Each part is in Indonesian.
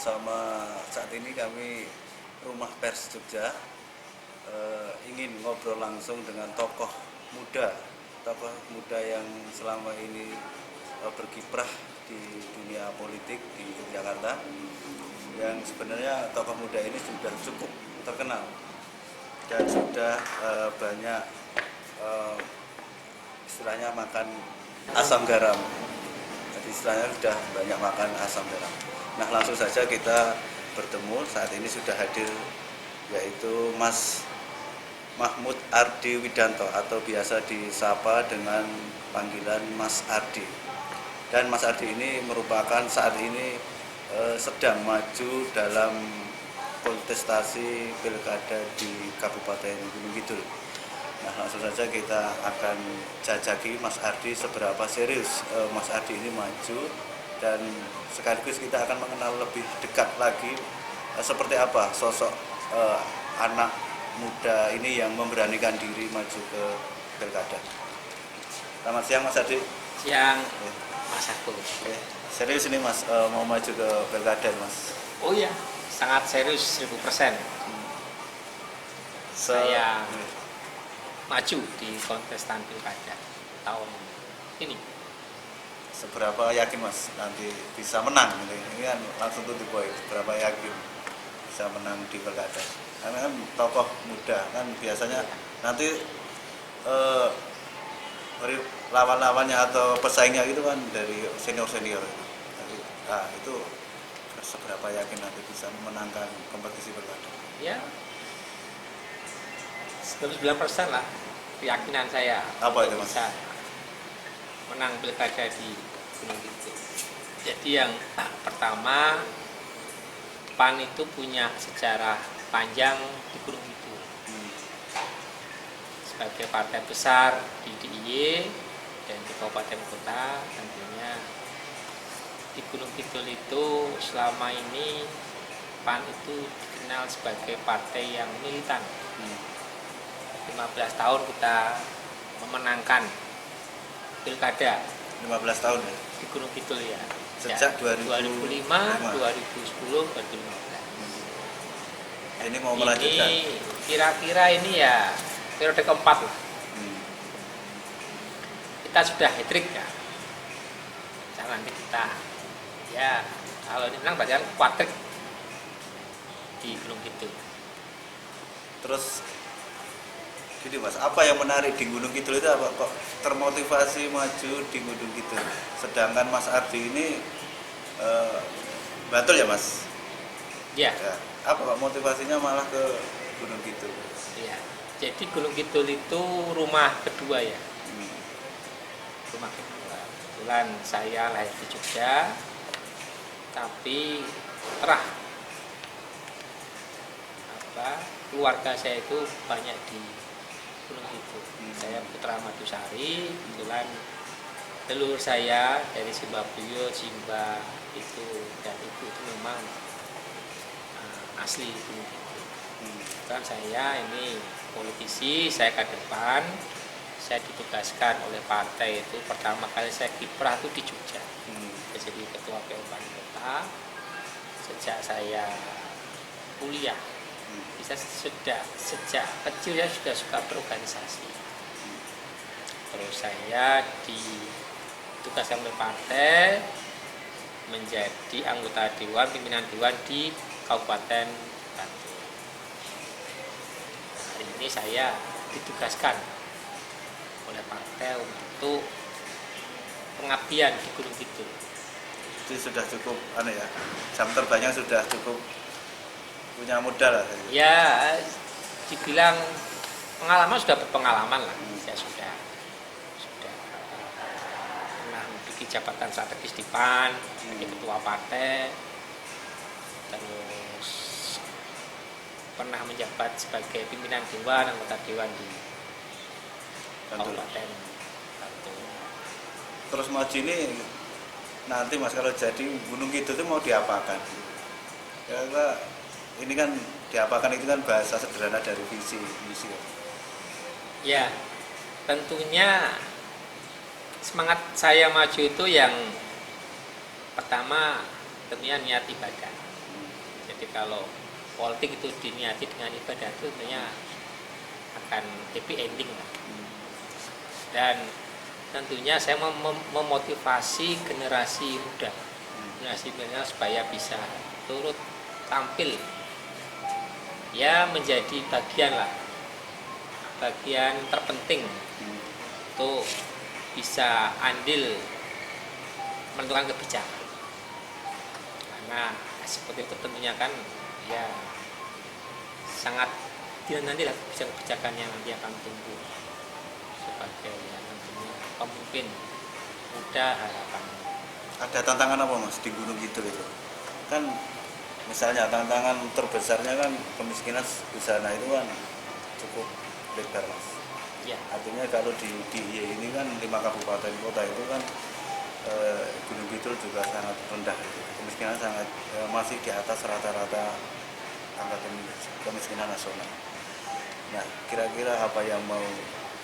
bersama saat ini kami Rumah Pers Jogja ingin ngobrol langsung dengan tokoh muda yang selama ini berkiprah di dunia politik di Yogyakarta, yang sebenarnya tokoh muda ini sudah cukup terkenal dan sudah banyak istilahnya makan asam garam. Jadi istilahnya sudah banyak makan asam garam. Nah, langsung saja kita bertemu. Saat ini sudah hadir yaitu Mas Mahmud Ardi Widanto atau biasa disapa dengan panggilan Mas Ardi. Dan Mas Ardi ini merupakan saat ini sedang maju dalam kontestasi pilkada di Kabupaten Gunung Kidul. Nah, langsung saja kita akan jajaki Mas Ardi seberapa serius Mas Ardi ini maju, dan sekaligus kita akan mengenal lebih dekat lagi seperti apa sosok anak muda ini yang memberanikan diri maju ke pilkada. Selamat siang Mas Ardi. Siang, Mas Aku. Serius ini Mas mau maju ke pilkada Mas? Oh iya, sangat serius 1000%. Saya maju di kontestan pilkada tahun ini. Seberapa yakin Mas nanti bisa menang? Ini kan langsung to the point. Seberapa yakin bisa menang di pilkada? Karena kan tokoh muda kan biasanya nanti lawan-lawannya atau pesaingnya itu kan dari senior-senior. Nah, itu seberapa yakin nanti bisa memenangkan kompetisi pilkada? Ya, 99% lah keyakinan saya. Apa itu Mas? Bisa menang pilkada di Gunung Kidul. Jadi yang pertama, PAN itu punya sejarah panjang di Gunung Kidul. Sebagai partai besar di DIY dan di kabupaten kota, tentunya di Gunung Kidul itu selama ini PAN itu dikenal sebagai partai yang militan. 15 tahun kita memenangkan pilkada 15 tahun ya? di Gunung Kidul ya. Sejak 2005, 2010, 2015. Ini mau melanjutkan? Ini kira-kira ini ya periode keempat lah. Kita sudah hat-trick ya. Nanti kita ya kalau ini menang berarti kan quadrick di Gunung Kidul. Terus gini Mas, apa yang menarik di Gunung Kidul itu apa kok termotivasi maju di Gunung Kidul? Sedangkan Mas Ardi ini Bantul ya Mas? Ya. Apa kok motivasinya malah ke Gunung Kidul? Iya. Jadi Gunung Kidul itu rumah kedua ya. Rumah kedua. Kebetulan saya lahir di Jogja, tapi keluarga saya itu banyak di Gunung Kidul. Saya putra Madusari, kebetulan leluhur saya dari Simbabuyut, Simba itu dan ibu itu memang asli Gunung Kidul. Kan saya ini politisi, saya ke depan, saya ditugaskan oleh partai itu pertama kali saya kiprah itu di Jogja. Jadi ketua PO PAN Kota sejak saya kuliah. Sejak kecil ya sudah suka berorganisasi. Terus saya ditugaskan oleh partai menjadi anggota dewan, pimpinan dewan di Kabupaten Bantul. Hari ini saya ditugaskan oleh partai untuk pengabdian di Gunung Kidul. Jadi sudah cukup jam terbangnya sudah cukup punya modal lah. Ya, dibilang pengalaman sudah berpengalaman lah. Saya sudah pernah memiliki jabatan strategis di PAN, sebagai ketua partai, terus pernah menjabat sebagai pimpinan dewan, anggota dewan di Kabupaten Bantul. Terus maju ini nanti Mas kalau jadi Gunung Kidul itu mau diapakan? Karena ini kan diapakan itu kan bahasa sederhana dari visi misi. Ya, tentunya semangat saya maju itu yang pertama tentunya niat ibadah. Jadi kalau politik itu diniati dengan ibadah itu tentunya akan happy ending lah. Dan tentunya saya memotivasi generasi muda, generasi milenial supaya bisa turut tampil ya, menjadi bagian terpenting untuk bisa andil menentukan kebijakan. Karena seperti itu tentunya kan ya sangat dinanti lah kebijakan yang nanti akan tumbuh sebagai ya, tentunya pemimpin muda harapan. Ada tantangan apa Mas di Gunung Kidul itu? Kan misalnya tantangan terbesarnya kan kemiskinan di sana itu kan cukup lebar Mas. Ya. Artinya kalau di DIY ini kan 5 kabupaten kota itu kan Gunung Kidul juga sangat rendah gitu. Kemiskinan sangat masih di atas rata-rata angka kemiskinan nasional. Nah, kira-kira apa yang mau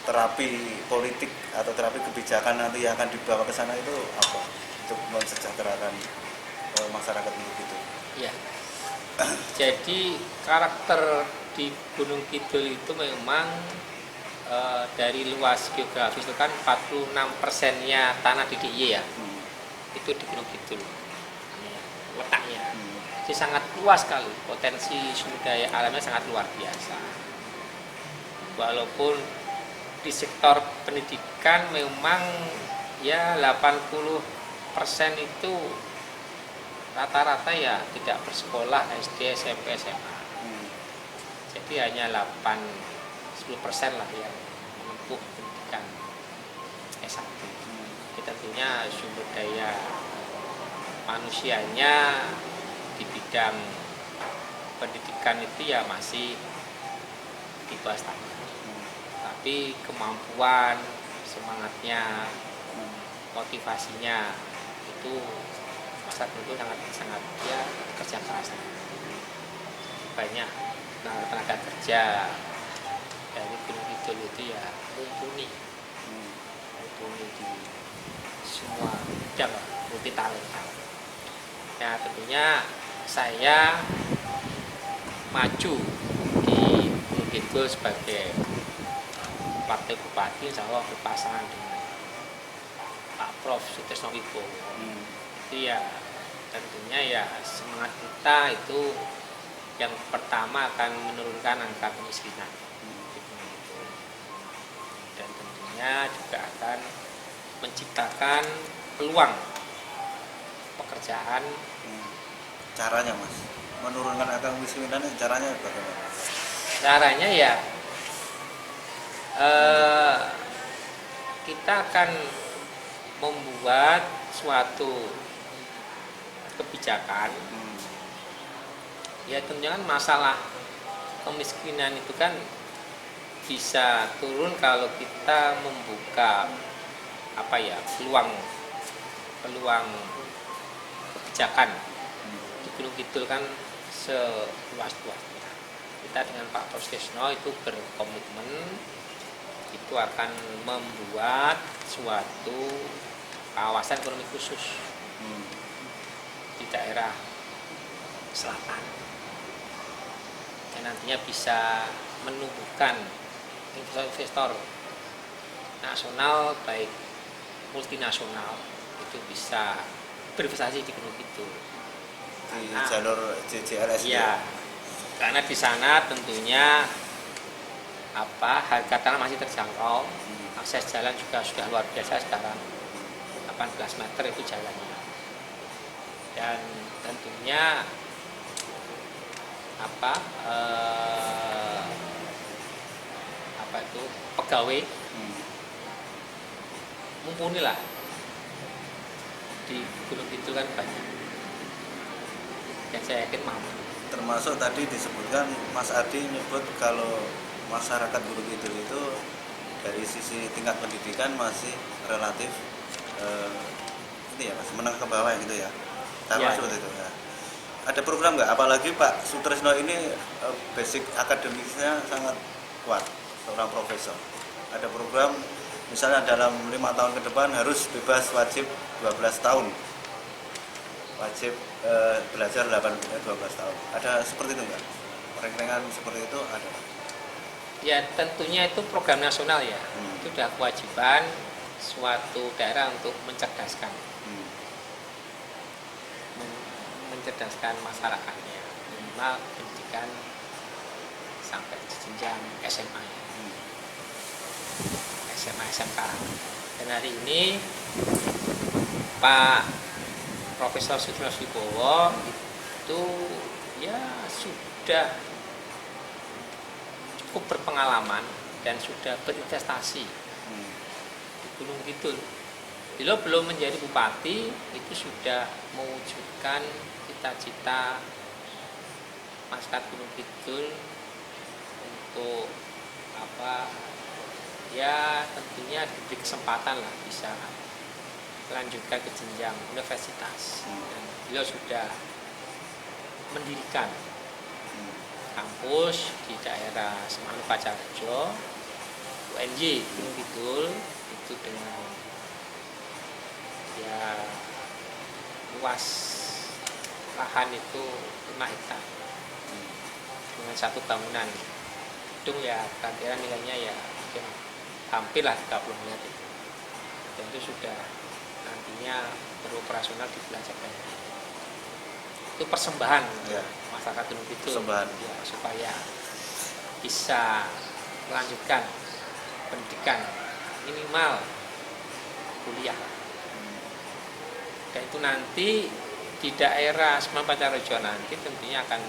terapi politik atau terapi kebijakan nanti yang akan dibawa ke sana itu apa untuk mensejahterakan masyarakat Gunung Kidul? Ya. Jadi karakter di Gunung Kidul itu memang dari luas geografis itu kan 46%-nya tanah di DIY ya. Itu di Gunung Kidul letaknya. Jadi sangat luas sekali, potensi sumber daya alamnya sangat luar biasa. Walaupun di sektor pendidikan memang ya 80% itu rata-rata ya tidak bersekolah SD, SMP, SMA. Jadi hanya 10% lah yang menempuh pendidikan S1. Jadi tentunya sumber daya manusianya di bidang pendidikan itu ya masih di bawah standar. Tapi kemampuan, semangatnya, motivasinya itu masyarakat itu sangat ya kerja keras. Banyak tenaga kerja dari Gunung Kidul itu ya mumpuni di semua bidang, multi talenta. Ya tentunya saya maju di Gunung Kidul sebagai Wakil Bupati, insya Allah berpasangan dengan Pak Prof. Sutrisno Wibowo. Itu ya tentunya ya semangat kita itu yang pertama akan menurunkan angka kemiskinan. Dan tentunya juga akan menciptakan peluang pekerjaan. Caranya Mas, menurunkan angka kemiskinan caranya bagaimana? Caranya ya kita akan membuat suatu kebijakan. Ya tentunya kan masalah kemiskinan itu kan bisa turun kalau kita membuka peluang kebijakan. Di Gunung Kidul kan seluas-luasnya. Kita dengan Pak Prof. Sutrisno itu berkomitmen itu akan membuat suatu kawasan ekonomi khusus di daerah selatan yang nantinya bisa menumbuhkan investor nasional baik multinasional itu bisa berinvestasi di Gunung Kidul di jalur JJLS. Ya, karena di sana tentunya harga tanah masih terjangkau, akses jalan juga sudah luar biasa sekarang, 18 meter itu jalannya, dan tentunya pegawai mumpuni lah di Gunung Kidul kan banyak, dan saya yakin mampu. Termasuk tadi disebutkan Mas Adi nyebut kalau masyarakat Gunung Kidul itu dari sisi tingkat pendidikan masih relatif Mas, menengah ke bawah gitu ya. Seperti itu ya. Ada program nggak? Apalagi Pak Sutrisno ini basic akademisnya sangat kuat, seorang profesor. Ada program misalnya dalam 5 tahun ke depan harus bebas wajib 12 tahun wajib belajar 12 tahun. Ada seperti itu enggak? Reng-rengan seperti itu ada? Ya tentunya itu program nasional ya. Itu sudah kewajiban suatu daerah untuk mencerdaskan mencerdaskan masyarakatnya, minimal pendidikan sampai jenjang SMA ya. SMA SMK. Dan hari ini Pak Profesor Sutrisno Wibowo itu ya sudah cukup berpengalaman dan sudah berinvestasi di Gunung Kidul. Beliau belum menjadi bupati itu sudah mewujudkan cita-cita masyarakat Gunung Kidul untuk apa ya tentunya diberi kesempatan lah bisa melanjutkan ke jenjang universitas. Dan beliau sudah mendirikan kampus di daerah Semanu Pacarjo, UNJ Gunung Kidul itu dengan ya luas lahan itu 5 hektar dengan satu bangunan gedung ya kira-kira nilainya ya mungkin hampir lah 30 miliar itu. Dan itu sudah nantinya beroperasional di bulan September. Itu persembahan Ya. masyarakat Gunung Kidul ya, supaya bisa melanjutkan pendidikan minimal kuliah. Dan itu nanti di daerah Semanu Pacarjo nanti tentunya akan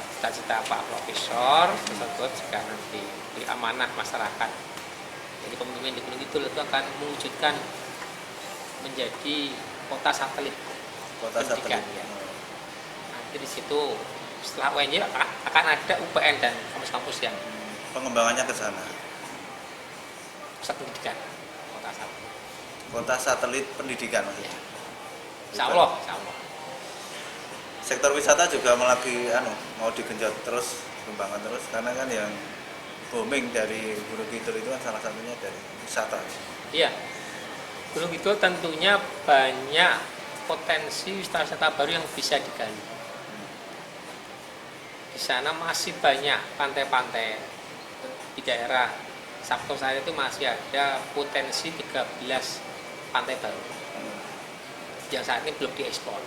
cita-cita Pak Profesor tersebut jika nanti beri amanah masyarakat. Jadi pemimpin di Gunung Kidul itu akan mewujudkan menjadi kota satelit. Kota pendidikan, satelit. ya. Nanti di situ setelah UNJ akan ada UPN dan kampus-kampus yang Pengembangannya ke sana. pusat pendidikan kota satelit. Kota satelit pendidikan Ya. maksudnya. Insya Allah. Sektor wisata juga lagi mau digenjot terus, kembangan terus karena kan yang booming dari Gunung Kidul itu kan salah satunya dari wisata. Iya. Gunung Kidul tentunya banyak potensi wisata baru yang bisa digali. Di sana masih banyak pantai-pantai di daerah Sabto Sari itu masih ada potensi 13 pantai baru yang saat ini belum diekspor.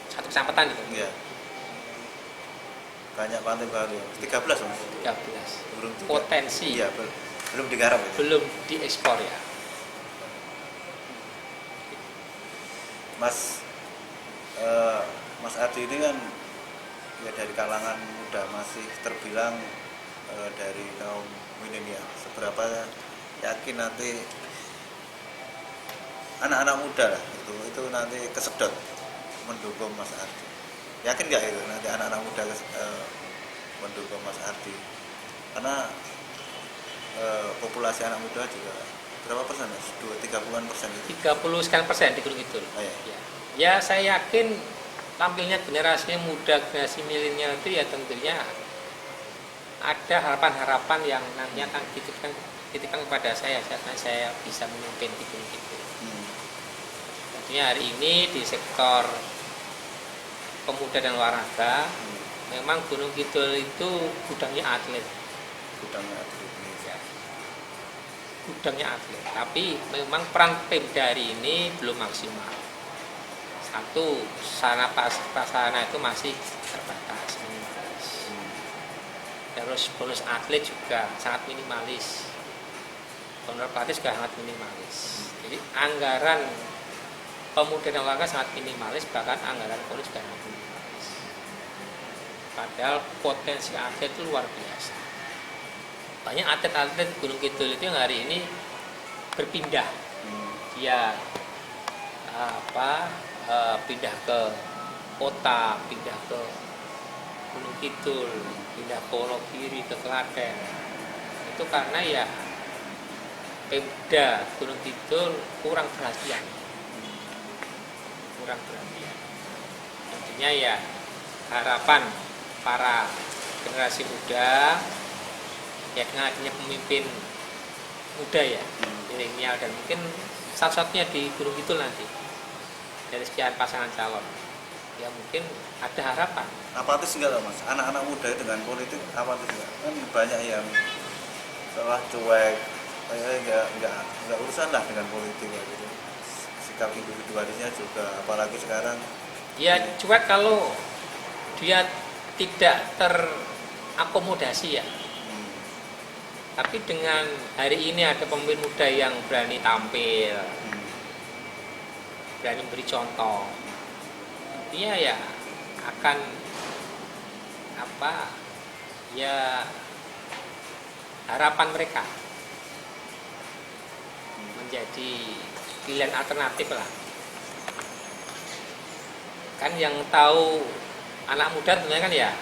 Satu kesempatan itu. Iya. Banyak pantai baru. 13 Mas. 13. Belum Potensi Iya, belum digarap itu. belum diekspor ya. Mas Ardi ini kan ya dari kalangan muda masih terbilang dari kaum milenial. Seberapa yakin nanti anak-anak muda lah itu nanti kesedot mendukung Mas Ardi? Yakin nggak itu nanti anak-anak muda mendukung Mas Ardi? Karena populasi anak muda juga berapa persen Mas? 30-an% itu. 30 sekian persen di Gunung Kidul. Oh, iya. Ya saya yakin tampilnya generasi muda, generasi milenial itu ya tentunya ada harapan-harapan yang nantinya akan dititipkan kepada saya saat saya bisa memimpin di Gunung Kidul. Tentunya hari ini di sektor pemuda dan olahraga memang Gunung Kidul itu gudangnya atlet. Gudangnya atlet, tapi memang peran Pemda hari ini belum maksimal. Satu, sarana prasarana itu masih terbatas, minimalis. Terus bonus atlet juga sangat minimalis. Honor pelatih juga sangat minimalis. Jadi anggaran pemuda dan olahraga sangat minimalis, bahkan anggaran bonus juga sangat minimalis. Padahal potensi atlet itu luar biasa. Banyak atlet-atlet Gunung Kidul itu yang hari ini berpindah. Dia pindah ke kota, pindah ke Gunung Kidul, pindah ke Wonogiri, ke Klaten. Itu karena ya Pemda Gunung Kidul kurang perhatian. Tentunya ya harapan para generasi muda ya dengan adanya pemimpin muda ya, milenial dan mungkin satu-satunya di Gunung Kidul nanti dari sekian pasangan calon. Ya mungkin ada harapan. Apatis enggak lah mas, anak-anak muda itu dengan politik apatis enggak? Kan banyak yang setelah cuek, nggak urusan lah dengan politik ya, gitu. Sikap individualisnya juga, apalagi sekarang. Ya cuek kalau dia tidak terakomodasi ya. Tapi dengan hari ini ada pemimpin muda yang berani tampil, berani beri contoh, dia ya akan apa ya, harapan mereka menjadi pilihan alternatif lah. Kan yang tahu anak muda sebenarnya kan ya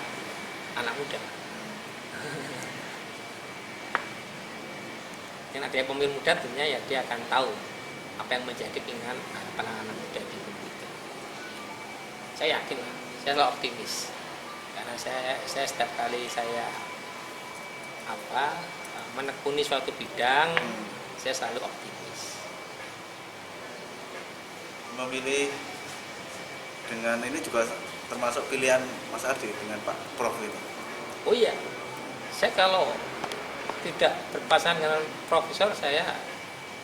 anak muda. Yang ada pemimpin muda tentunya ya dia akan tahu apa yang menjadi keinginan anak muda di itu. Saya yakin lah, saya selalu optimis karena saya setiap kali saya menekuni suatu bidang, saya selalu optimis. Memilih dengan ini juga termasuk pilihan Mas Ardi dengan Pak Prof ini. Oh iya, saya kalau tidak berpasangan dengan profesor, saya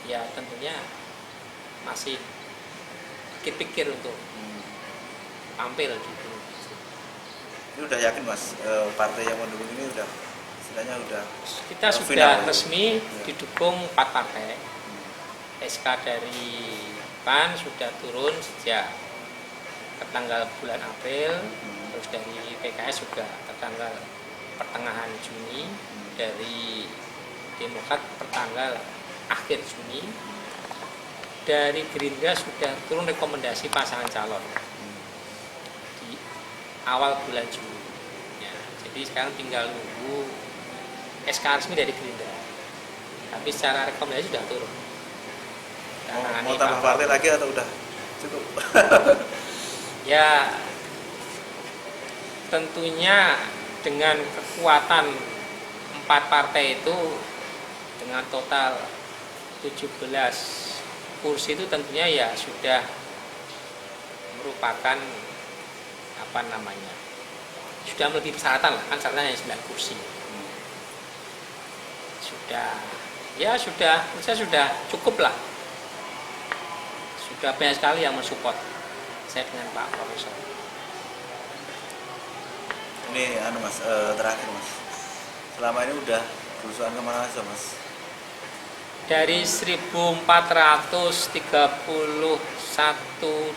ya tentunya masih pikir-pikir untuk tampil gitu. Ini udah yakin mas, partai yang mendukung ini udah istilahnya udah kita sudah final, resmi ya. Didukung 4 partai. SK dari PAN sudah turun sejak tanggal bulan April, terus dari PKS juga tanggal pertengahan Juni, dari Demokrat pertanggal akhir Juni, dari Gerindra sudah turun rekomendasi pasangan calon di awal bulan Juni. Ya, jadi sekarang tinggal nunggu SK resmi dari Gerindra. Tapi secara rekomendasi sudah turun. Mau tambah partai lagi atau udah cukup? Ya tentunya dengan kekuatan 4 partai itu dengan total 17 kursi itu tentunya ya sudah merupakan sudah melebihi persyaratan lah, kan syaratnya hanya 9 kursi. Saya sudah cukup lah, sudah banyak sekali yang mensupport saya dengan Pak Profesor. Ini mas, terakhir mas, selama ini udah berusuhan kemana aja mas? Dari 1431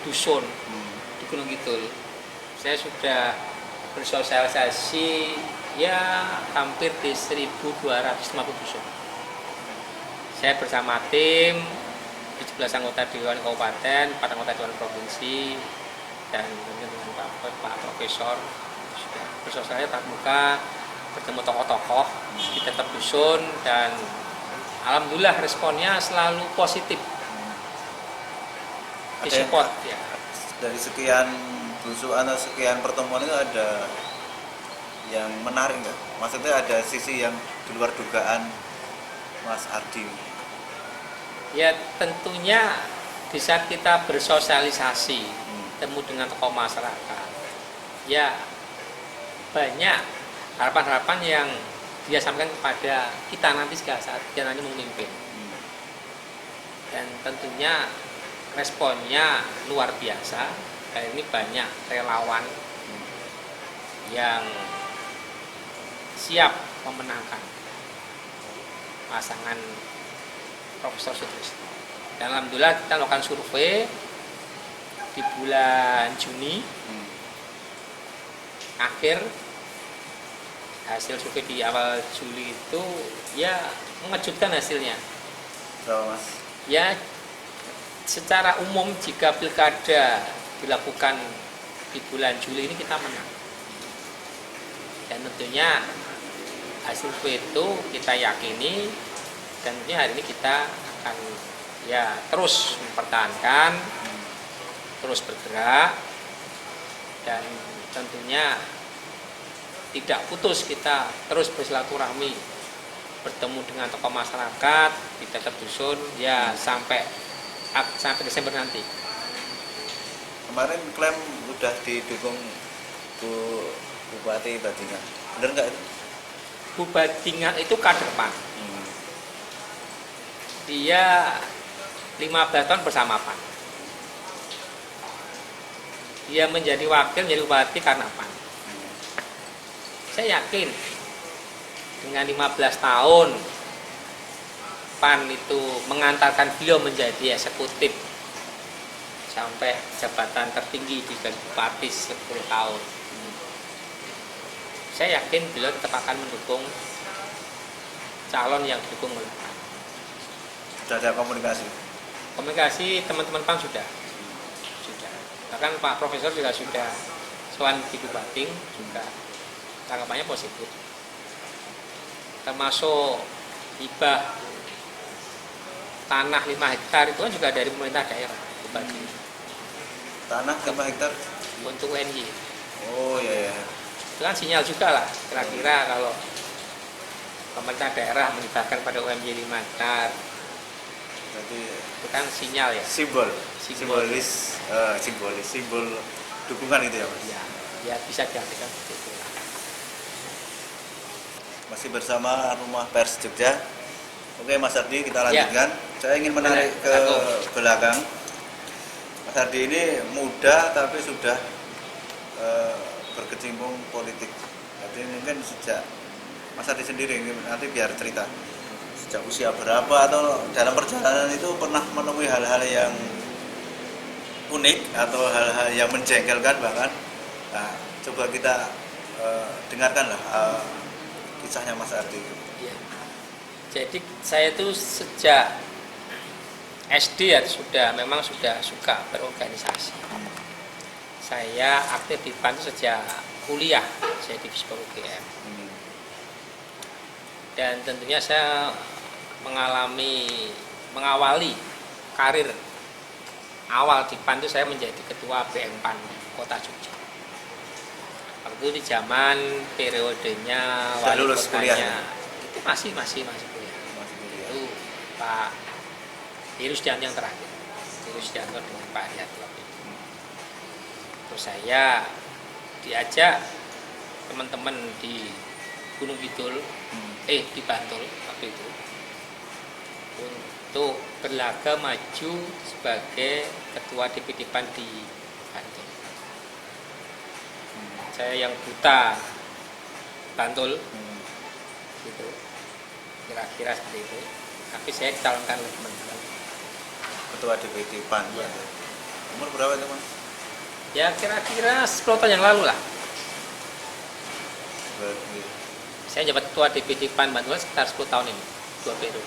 dusun di Gunung Kidul, saya sudah bersosialisasi ya hampir di 1250 dusun. Saya bersama tim 17 anggota Dewan Kabupaten, 4 anggota Dewan Provinsi, dan dengan Pak Profesor sudah bersosialisasi tatap muka, bertemu tokoh-tokoh di tiap dusun, dan alhamdulillah responnya selalu positif. Disupport ya. Dari sekian berusuhan atau sekian pertemuan itu ada yang menarik nggak? Maksudnya ada sisi yang di luar dugaan Mas Ardi? Ya tentunya di saat kita bersosialisasi, temu dengan tokoh masyarakat, ya banyak harapan-harapan yang dia sampaikan kepada kita nanti saat dia nanti memimpin. Dan tentunya responnya luar biasa. Kali ini banyak relawan yang siap memenangkan pasangan Profesor Sutrisno. Dan alhamdulillah kita lakukan survei di bulan Juni akhir, hasil survei di awal Juli itu ya mengejutkan hasilnya. Berapa mas? Ya secara umum jika pilkada dilakukan di bulan Juli ini kita menang. Dan tentunya hasil survei itu kita yakini, dan tentunya hari ini kita akan ya terus mempertahankan, terus bergerak, dan tentunya tidak putus kita terus bersilaturahmi, bertemu dengan tokoh masyarakat di tiap dusun ya sampai Desember nanti. kemarin klaim udah didukung Bu Bupati Badingan, bener nggak itu? Bu Badingan itu kader PAN. Hmm. Dia 15 tahun bersama PAN. Dia menjadi wakil, menjadi bupati karena PAN. Saya yakin dengan 15 tahun PAN itu mengantarkan beliau menjadi eksekutif sampai jabatan tertinggi di bupati 10 tahun. Saya yakin beliau tetap akan mendukung calon yang didukung oleh PAN. Sudah ada komunikasi? Komunikasi teman-teman PAN sudah. Bahkan Pak Profesor juga sudah soal di Bupati juga tanggapannya positif. Termasuk hibah tanah 5 hektar itu kan juga dari pemerintah daerah Bupati. Tanah 5 hektar Untuk UNY. Oh iya ya. Itu kan sinyal juga lah kira-kira kalau pemerintah daerah menghibahkan pada UMY 5 hektar. Berarti Itu kan sinyal ya. simbol Simbolis. simbol dukungan itu ya Mas. Ya bisa diartikan seperti itu. Masih bersama Rumah Pers Jogja. Oke Mas Ardi, kita lanjutkan. Saya ingin menarik ke belakang. Mas Ardi ini muda tapi sudah berkecimpung politik. Jadi mungkin sejak Mas Ardi sendiri nanti biar cerita. Sejak usia berapa atau dalam perjalanan itu pernah menemui hal-hal yang unik atau hal-hal yang menjengkelkan bahkan. Nah, coba kita dengarkanlah kisahnya Mas Ardi. Ya. Jadi saya itu sejak SD ya memang sudah suka berorganisasi. Saya aktif di PAN sejak kuliah, saya di FISPOL UGM. Dan tentunya saya mengawali karir awal di PAN itu saya menjadi ketua BM PAN Kota Jogja. Waktu itu di zaman periodenya wali kotanya itu masih kuliah. Itu Pak Heru Sudianto yang terakhir. Heru Sudianto dengan Pak Haryadi waktu itu. Terus saya diajak teman-teman di Gunung Kidul, di Bantul waktu itu, untuk berlaga maju sebagai ketua DPD PAN di Bantul. Saya yang buta Bantul, gitu, kira-kira seperti itu. Tapi saya dicalonkan oleh teman-teman. Ketua DPD PAN. Ya. Umur berapa itu Mas? Ya kira-kira 10 tahun yang lalu lah. Saya jabat ketua DPD PAN Bantul sekitar 10 tahun ini, 2 periode.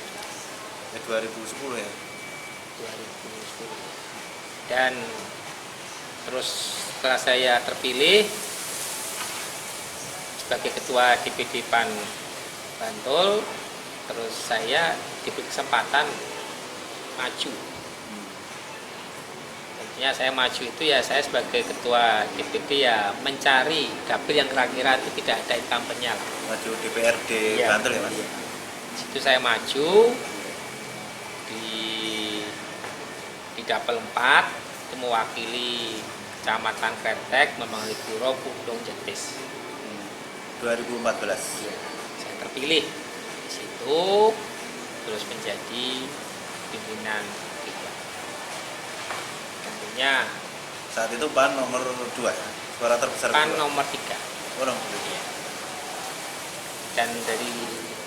2010 ya? 2010. Dan terus setelah saya terpilih sebagai ketua DPD PAN Bantul, terus saya diberi kesempatan maju. Tentunya saya maju itu ya saya sebagai ketua DPD ya mencari dapil yang kira-kira itu tidak ada incumbent-nya lah. Maju DPRD ya, Bantul ya Mas? Iya. Situ saya maju di dapil 4 itu mewakili Kecamatan Kretek, Memangliguro, Pundong, Jetis. 2014. Ya, saya terpilih di situ, terus menjadi pimpinan kita. Tentunya Saat itu PAN nomor 2 ya? Suara terbesar PAN kedua. nomor 3. Orang Ya. Dan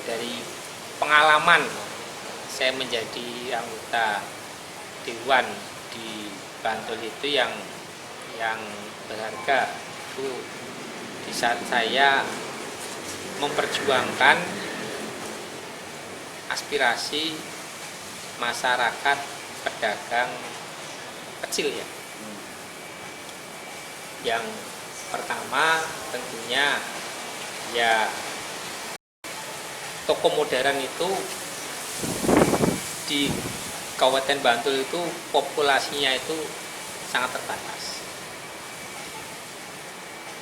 dari pengalaman saya menjadi anggota dewan di Bantul itu yang berharga itu di saat saya memperjuangkan aspirasi masyarakat pedagang kecil ya. Yang pertama tentunya ya toko modern itu di Kabupaten Bantul itu populasinya itu sangat terbatas.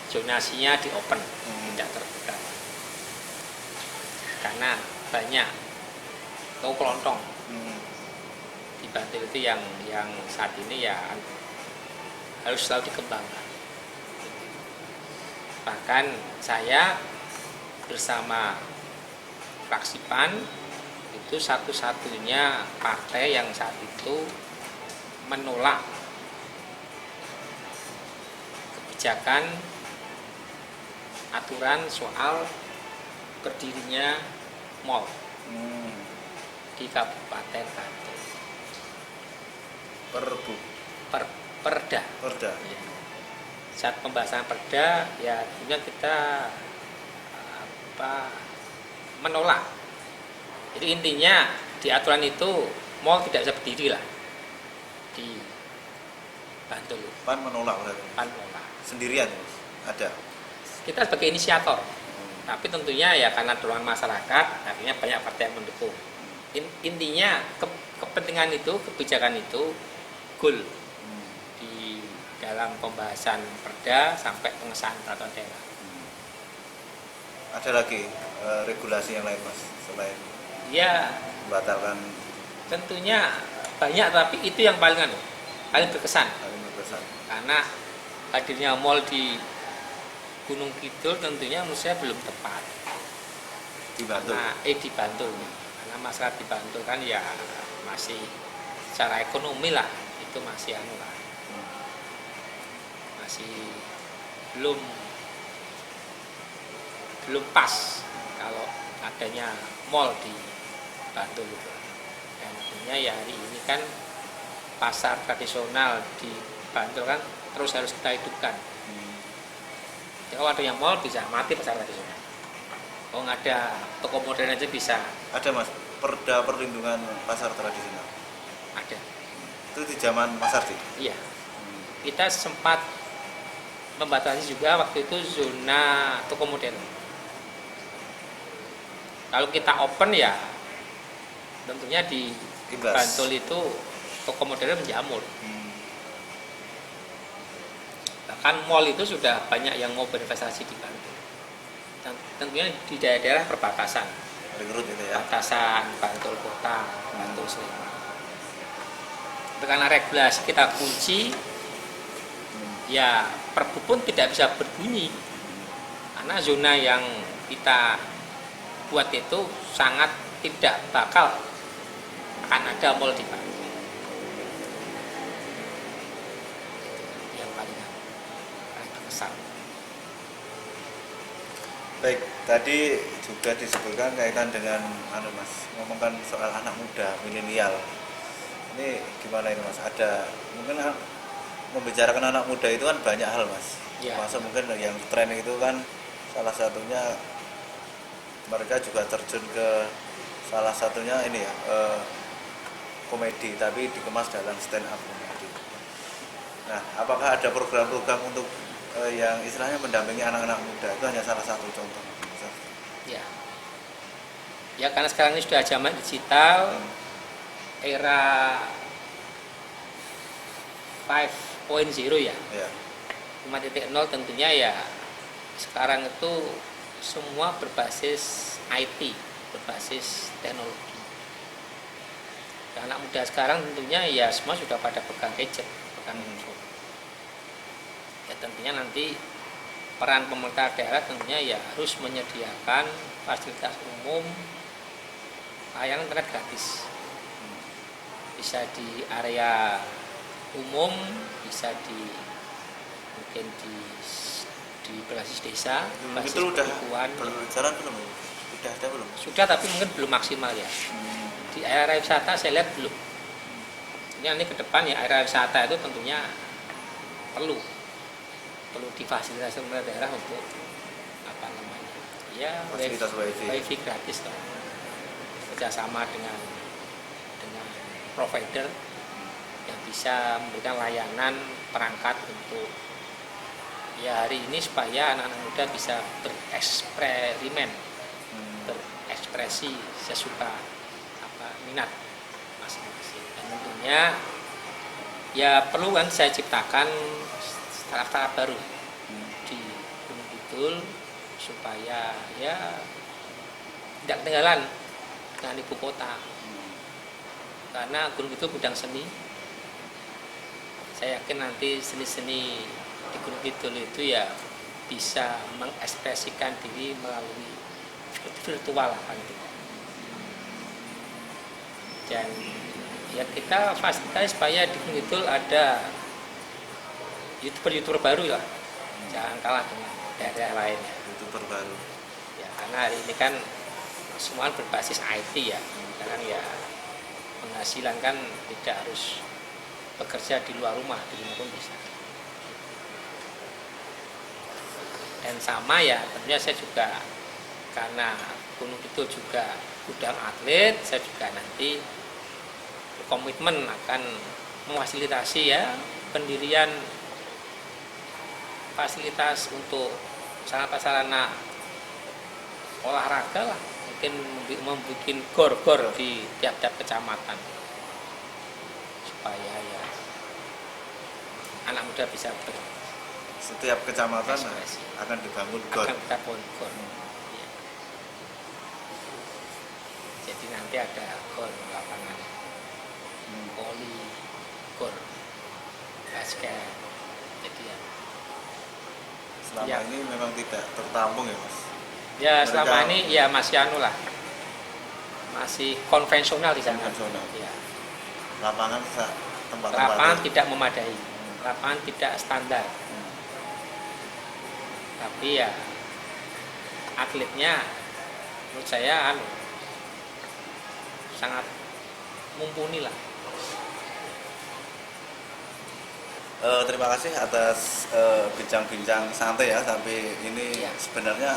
Zonasinya di open, tidak terbuka. Karena banyak toko kelontong di Bantul itu yang saat ini ya harus selalu dikembangkan. Bahkan saya bersama fraksi PAN itu satu-satunya partai yang saat itu menolak kebijakan aturan soal berdirinya mal di Kabupaten Bantul. Perda. Ya. Saat pembahasan perda ya tentunya kita menolak. Jadi intinya di aturan itu mal tidak bisa berdiri lah di Bantul. PAN menolak berarti. PAN menolak. Sendirian Mas? Ada. Kita sebagai inisiator. Tapi tentunya ya karena dorongan masyarakat akhirnya banyak partai yang mendukung. Intinya kepentingan itu, kebijakan itu goal di dalam pembahasan perda sampai pengesahan peraturan daerah. Ada lagi regulasi yang lain Mas selain Ya membatalkan tentunya banyak, tapi itu yang paling berkesan. paling berkesan? Karena hadirnya mal di Gunung Kidul tentunya menurut saya belum tepat. Di Bantul. Di Bantul. Karena masyarakat di Bantul kan ya masih secara ekonomi lah itu masih masih belum pas kalau adanya mal di Bantul itu. Dan tentunya ya hari ini kan pasar tradisional di Bantul kan terus harus kita hidupkan. Kalau ada yang mal bisa mati pasar tradisional. Oh nggak ada toko modern aja bisa. Ada Mas, perda perlindungan pasar tradisional. Ada. Itu di zaman Mas Ardi. Iya. Kita sempat membatasi juga waktu itu zona toko modern. Kalau kita open ya tentunya di Imbas. Bantul itu toko modern menjamur. Bahkan mall itu sudah banyak yang mau berinvestasi di Bantul. Dan tentunya di daerah-daerah perbatasan. Ring road itu ya. Batasan Bantul Kota, Bantul Sleman. Karena regulasi kita kunci, ya perbu pun tidak bisa berbunyi. Karena zona yang kita buat itu sangat tidak bakal akan ada mal di Bantul. Yang paling besar. Baik, tadi juga disebutkan kaitan dengan Mas, ngomongkan soal anak muda, milenial. Ini gimana ini Mas? Ada mungkin membicarakan anak muda itu kan banyak hal Mas. Ya. Masa mungkin yang tren itu kan salah satunya mereka juga terjun ke salah satunya ini ya komedi, tapi dikemas dalam stand up komedi. Nah, apakah ada program-program untuk yang istilahnya mendampingi anak-anak muda? Itu hanya salah satu contoh. Ya. Ya karena sekarang ini sudah zaman digital, era 5.0 ya. Ya. 5.0 tentunya ya sekarang itu semua berbasis IT, berbasis teknologi. Dan anak muda sekarang tentunya ya semua sudah pada pegang gadget, pegang handphone. Ya tentunya nanti peran pemerintah daerah tentunya ya harus menyediakan fasilitas umum layanan internet gratis. Bisa di area umum, bisa mungkin di basis desa, basis Itu udah perempuan. berjalan belum? Sudah ada belum? Sudah, tapi mungkin belum maksimal ya. Di area wisata saya lihat belum. Ini nanti ke depan ya area wisata itu tentunya perlu difasilitasi oleh daerah untuk ya fasilitas wifi gratis toh. Kerjasama dengan provider yang bisa memberikan layanan perangkat untuk ya hari ini supaya anak-anak muda bisa bereksperimen, berekspresi sesuka minat masing-masing. Dan tentunya ya perlu kan saya ciptakan startup baru di Gunung Kidul supaya ya tidak ketinggalan dengan ibu kota. Karena Gunung Kidul bidang seni Saya yakin nanti seni-seni di Gunung Kidul itu ya bisa mengekspresikan diri melalui virtual lah kan gitu. Dan ya kita fasilitasi supaya di Gunung Kidul ada youtuber baru lah, jangan kalah dengan daerah lainnya. YouTuber baru. Ya karena hari ini kan semua berbasis IT ya, sekarang ya penghasilan kan tidak harus bekerja di luar rumah, di rumah pun bisa. Dan sama ya, tentunya saya juga karena Gunung Kidul juga gudang atlet, saya juga nanti komitmen akan memfasilitasi ya pendirian fasilitas untuk sarana olahraga lah, mungkin membuat gor-gor di tiap-tiap kecamatan supaya ya anak muda bisa Setiap kecamatan berekspresi. akan dibangun gor. Akan kita gor. Ya. Jadi nanti ada gor lapangan voli, gor basket. Jadi ya. Selama Ya. ini memang tidak tertampung ya Mas. Ya Mereka- selama ini ya masih anu lah, masih konvensional di sana. Konvensional. Ya. Lapangan tempat-tempat. Lapangan tidak memadai, lapangan tidak standar. Tapi ya atletnya menurut saya anu sangat mumpuni lah. Terima kasih atas bincang-bincang santai ya, tapi ini Ya. sebenarnya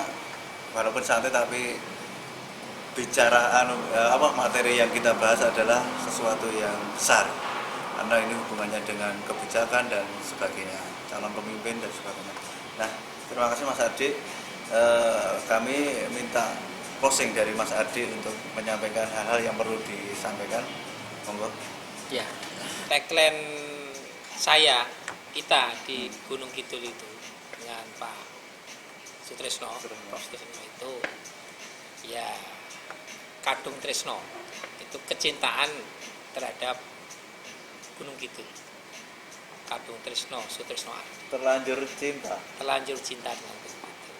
walaupun santai tapi materi yang kita bahas adalah sesuatu yang besar karena ini hubungannya dengan kebijakan dan sebagainya, calon pemimpin dan sebagainya. Nah, terima kasih Mas Ardi. Kami minta closing dari Mas Ardi untuk menyampaikan hal-hal yang perlu disampaikan. Monggo. Ya, tagline kita di Gunung Kidul itu dengan Pak Sutrisno, Prof. Sutrisno itu ya kadung tresno, itu kecintaan terhadap Gunung Kidul. Kadung tresno, Sutrisno Terlanjur cinta. terlanjur cinta dengan Gunung Kidul.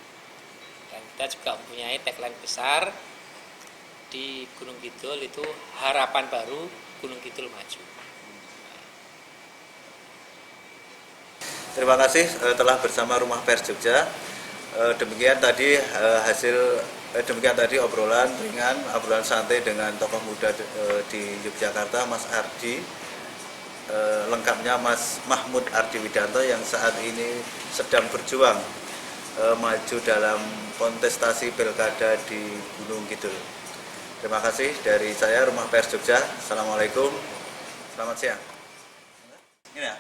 Dan kita juga mempunyai tagline besar di Gunung Kidul itu harapan baru Gunung Kidul maju. Terima kasih telah bersama Rumah Pers Jogja. Demikian tadi demikian tadi obrolan ringan, obrolan santai dengan tokoh muda di Yogyakarta, Mas Ardi. Lengkapnya Mas Mahmud Ardi Widanto yang saat ini sedang berjuang maju dalam kontestasi pilkada di Gunung Kidul. Terima kasih dari saya Rumah Pers Jogja. Assalamualaikum. Selamat siang. Ini ya.